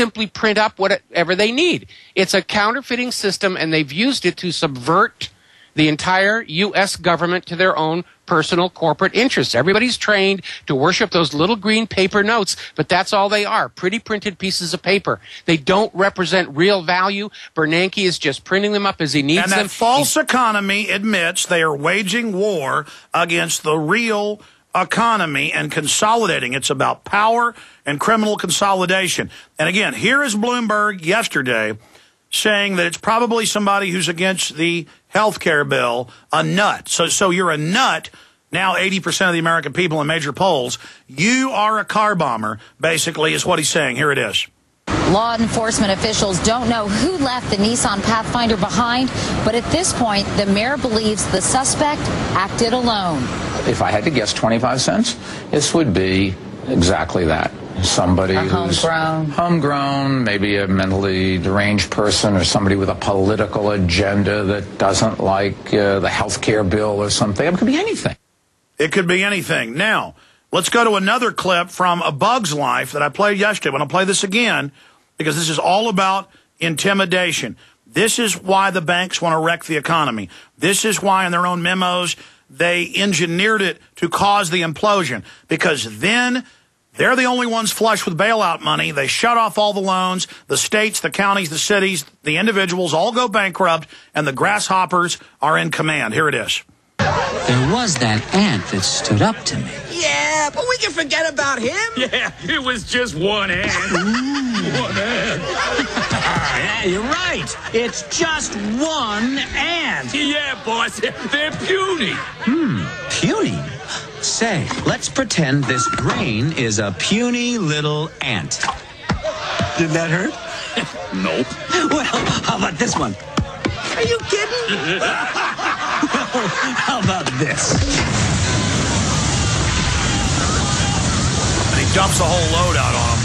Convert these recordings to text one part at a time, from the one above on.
simply print up whatever they need. It's a counterfeiting system, and they've used it to subvert the entire U.S. government to their own personal corporate interests. Everybody's trained to worship those little green paper notes, but that's all they are, pretty printed pieces of paper. They don't represent real value. Bernanke is just printing them up as he needs them. And that false economy admits they are waging war against the real economy and consolidating. It's about power and criminal consolidation. And again, here is Bloomberg yesterday saying that it's probably somebody who's against the health care bill, a nut. So you're a nut. Now 80% of the American people in major polls, you are a car bomber, basically, is what he's saying. Here it is. Law enforcement officials don't know who left the Nissan Pathfinder behind, but at this point, the mayor believes the suspect acted alone. If I had to guess 25 cents, this would be exactly that. Somebody who's homegrown, maybe a mentally deranged person or somebody with a political agenda that doesn't like the health care bill or something. It could be anything. It could be anything. Now, let's go to another clip from A Bug's Life that I played yesterday. I'm going to play this again because this is all about intimidation. This is why the banks want to wreck the economy. This is why in their own memos they engineered it to cause the implosion, because then they're the only ones flush with bailout money. They shut off all the loans. The states, the counties, the cities, the individuals all go bankrupt, and the grasshoppers are in command. Here it is. There was that ant that stood up to me. Yeah, but we can forget about him. Yeah, it was just one ant. Ooh, one ant. Yeah, you're right. It's just one ant. Yeah, boss, they're puny. Puny? Say, let's pretend this brain is a puny little ant. Did that hurt? Nope. Well, how about this one? Are you kidding? How about this? And he dumps the whole load out on him.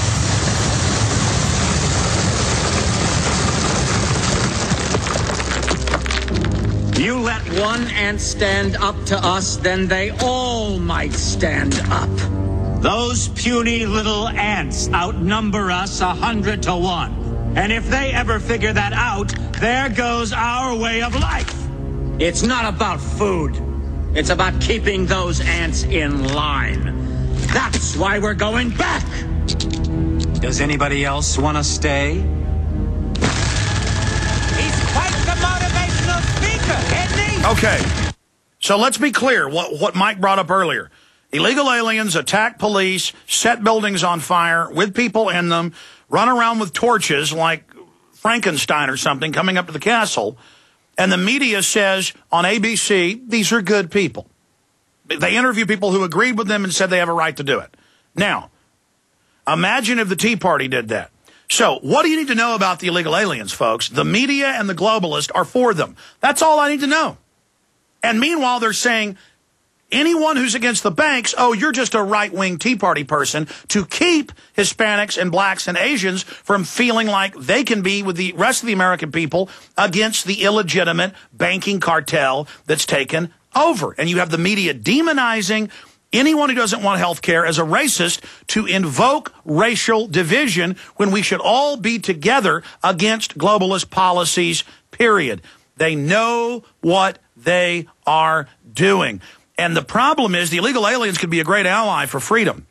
You let one ant stand up to us, then they all might stand up. Those puny little ants outnumber us 100 to 1. And if they ever figure that out, there goes our way of life. It's not about food. It's about keeping those ants in line. That's why we're going back. Does anybody else want to stay? He's quite the motivational speaker, isn't he? Okay, so let's be clear what Mike brought up earlier. Illegal aliens attack police, set buildings on fire with people in them, run around with torches like Frankenstein or something coming up to the castle, and the media says on ABC, these are good people. They interview people who agreed with them and said they have a right to do it. Now, imagine if the Tea Party did that. So, what do you need to know about the illegal aliens, folks? The media and the globalists are for them. That's all I need to know. And meanwhile, they're saying, anyone who's against the banks, oh, you're just a right-wing Tea Party person, to keep Hispanics and blacks and Asians from feeling like they can be with the rest of the American people against the illegitimate banking cartel that's taken over. And you have the media demonizing anyone who doesn't want health care as a racist to invoke racial division when we should all be together against globalist policies, period. They know what they are doing. And the problem is the illegal aliens could be a great ally for freedom.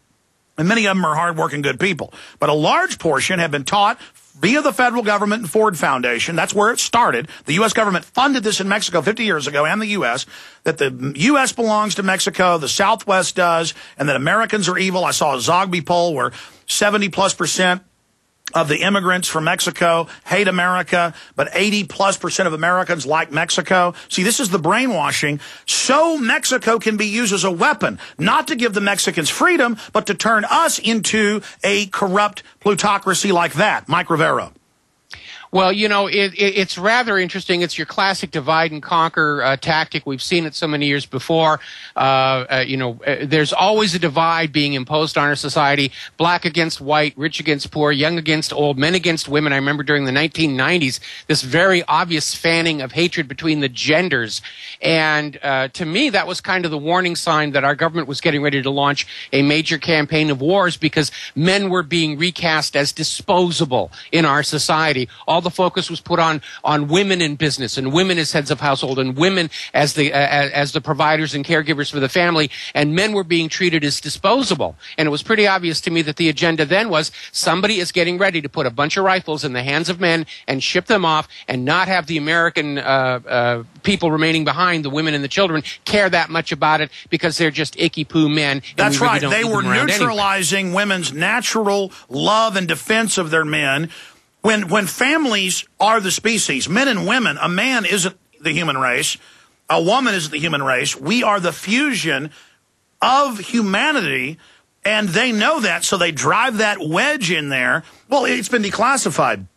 And many of them are hardworking, good people. But a large portion have been taught via the federal government and Ford Foundation, that's where it started. The U.S. government funded this in Mexico 50 years ago, and the U.S., that the U.S. belongs to Mexico, the Southwest does, and that Americans are evil. I saw a Zogby poll where 70+% of the immigrants from Mexico hate America, but 80+% of Americans like Mexico. See, this is the brainwashing. So Mexico can be used as a weapon, not to give the Mexicans freedom, but to turn us into a corrupt plutocracy like that. Mike Rivero. Well, you know, it's rather interesting. It's your classic divide and conquer tactic. We've seen it so many years before. There's always a divide being imposed on our society. Black against white, rich against poor, young against old, men against women. I remember during the 1990s, this very obvious fanning of hatred between the genders. And to me, that was kind of the warning sign that our government was getting ready to launch a major campaign of wars because men were being recast as disposable in our society. All the focus was put on women in business and women as heads of household and women as the providers and caregivers for the family, and men were being treated as disposable. And it was pretty obvious to me that the agenda then was somebody is getting ready to put a bunch of rifles in the hands of men and ship them off and not have the American people remaining behind, the women and the children, care that much about it because they're just icky poo men. That's right. They were neutralizing women's natural love and defense of their men. When families are the species, men and women, a man isn't the human race, a woman isn't the human race. We are the fusion of humanity, and they know that, so they drive that wedge in there. Well, it's been declassified,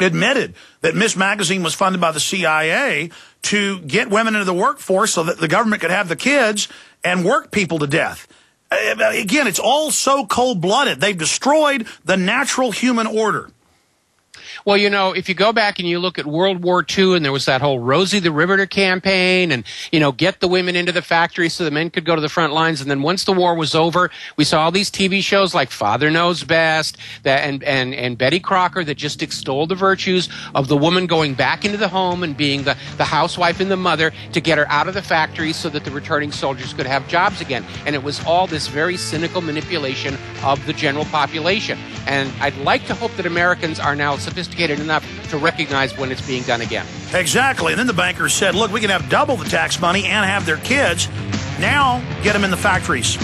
admitted that Miss Magazine was funded by the CIA to get women into the workforce so that the government could have the kids and work people to death. Again, it's all so cold-blooded. They've destroyed the natural human order. Well, you know, if you go back and you look at World War II, and there was that whole Rosie the Riveter campaign, and, you know, get the women into the factory so the men could go to the front lines. And then once the war was over, we saw all these TV shows like Father Knows Best and Betty Crocker that just extolled the virtues of the woman going back into the home and being the housewife and the mother to get her out of the factory so that the returning soldiers could have jobs again. And it was all this very cynical manipulation of the general population. And I'd like to hope that Americans are now sophisticated enough to recognize when it's being done again. Exactly. And then the bankers said, look, we can have double the tax money and have their kids. Now, get them in the factories.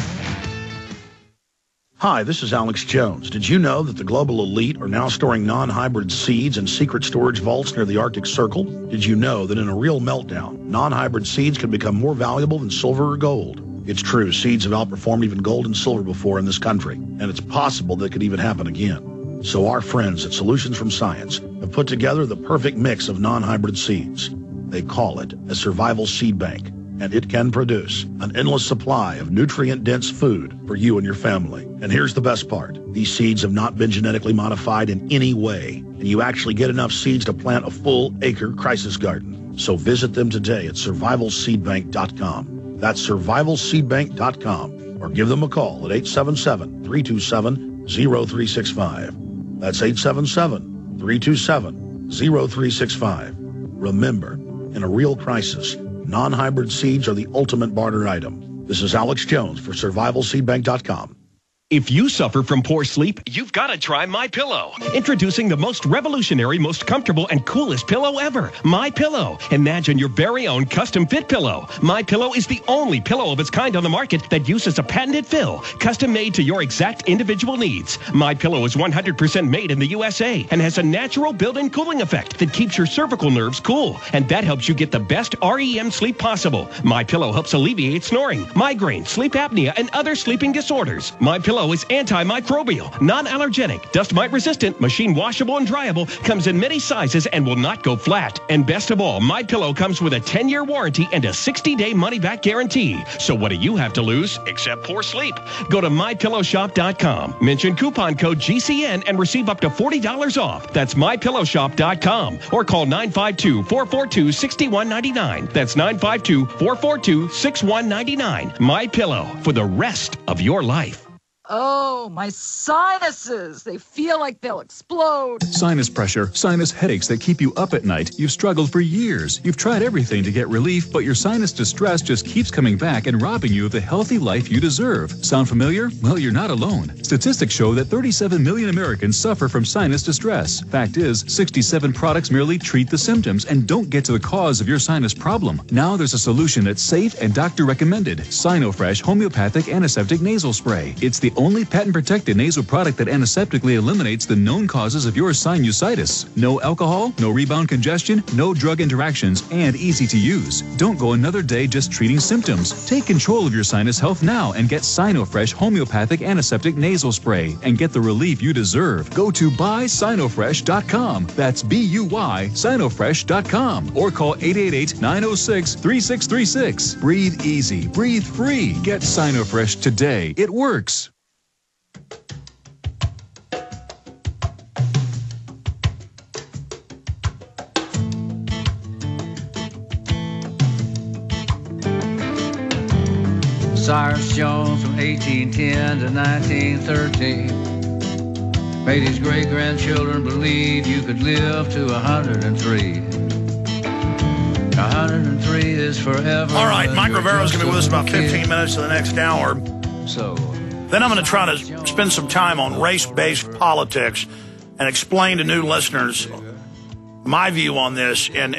Hi, this is Alex Jones. Did you know that the global elite are now storing non-hybrid seeds in secret storage vaults near the Arctic Circle? Did you know that in a real meltdown, non-hybrid seeds can become more valuable than silver or gold? It's true, seeds have outperformed even gold and silver before in this country, and it's possible that could even happen again. So our friends at Solutions from Science have put together the perfect mix of non-hybrid seeds. They call it a survival seed bank, and it can produce an endless supply of nutrient-dense food for you and your family. And here's the best part. These seeds have not been genetically modified in any way, and you actually get enough seeds to plant a full-acre crisis garden. So visit them today at survivalseedbank.com. That's survivalseedbank.com, or give them a call at 877-327-0365. That's 877-327-0365. Remember, in a real crisis, non-hybrid seeds are the ultimate barter item. This is Alex Jones for survivalseedbank.com. If you suffer from poor sleep, you've got to try MyPillow. Introducing the most revolutionary, most comfortable, and coolest pillow ever, MyPillow. Imagine your very own custom-fit pillow. MyPillow is the only pillow of its kind on the market that uses a patented fill, custom-made to your exact individual needs. MyPillow is 100% made in the USA and has a natural built-in cooling effect that keeps your cervical nerves cool, and that helps you get the best REM sleep possible. MyPillow helps alleviate snoring, migraine, sleep apnea, and other sleeping disorders. MyPillow is antimicrobial, non-allergenic, dust mite resistant, machine washable and dryable, comes in many sizes and will not go flat. And best of all, MyPillow comes with a 10-year warranty and a 60-day money-back guarantee. So what do you have to lose except poor sleep? Go to MyPillowShop.com, mention coupon code GCN and receive up to $40 off. That's MyPillowShop.com, or call 952-442-6199. That's 952-442-6199. MyPillow, for the rest of your life. Oh, my sinuses. They feel like they'll explode. Sinus pressure, sinus headaches that keep you up at night. You've struggled for years. You've tried everything to get relief, but your sinus distress just keeps coming back and robbing you of the healthy life you deserve. Sound familiar? Well, you're not alone. Statistics show that 37 million Americans suffer from sinus distress. Fact is, 67 products merely treat the symptoms and don't get to the cause of your sinus problem. Now there's a solution that's safe and doctor recommended. Sinofresh Homeopathic Antiseptic Nasal Spray. It's the only patent-protected nasal product that antiseptically eliminates the known causes of your sinusitis. No alcohol, no rebound congestion, no drug interactions, and easy to use. Don't go another day just treating symptoms. Take control of your sinus health now and get Sinofresh homeopathic antiseptic nasal spray and get the relief you deserve. Go to buysinofresh.com. That's B-U-Y, Sinofresh.com. Or call 888-906-3636. Breathe easy. Breathe free. Get Sinofresh today. It works. Cyrus Jones from 1810 to 1913 made his great-grandchildren believe you could live to 103. 103 is forever. All right, Mike Rivero is going to be with us about 15 minutes to the next hour. So, then I'm going to try to spend some time on race-based politics and explain to new listeners my view on this and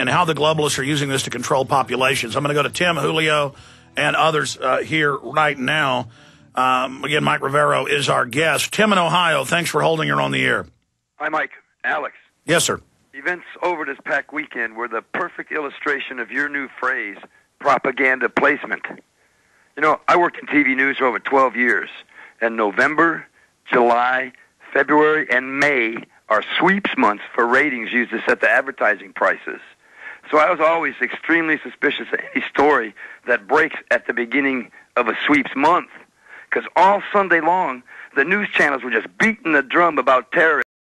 how the globalists are using this to control populations. I'm going to go to Tim, Julio, and others here right now. Again, Mike Rivero is our guest. Tim in Ohio, thanks for holding her on the air. Hi, Mike. Alex. Yes, sir. Events over this past weekend were the perfect illustration of your new phrase, propaganda placement. You know, I worked in TV news for over 12 years, and November, July, February, and May are sweeps months for ratings used to set the advertising prices. So I was always extremely suspicious of any story that breaks at the beginning of a sweeps month, because all Sunday long, the news channels were just beating the drum about terrorism.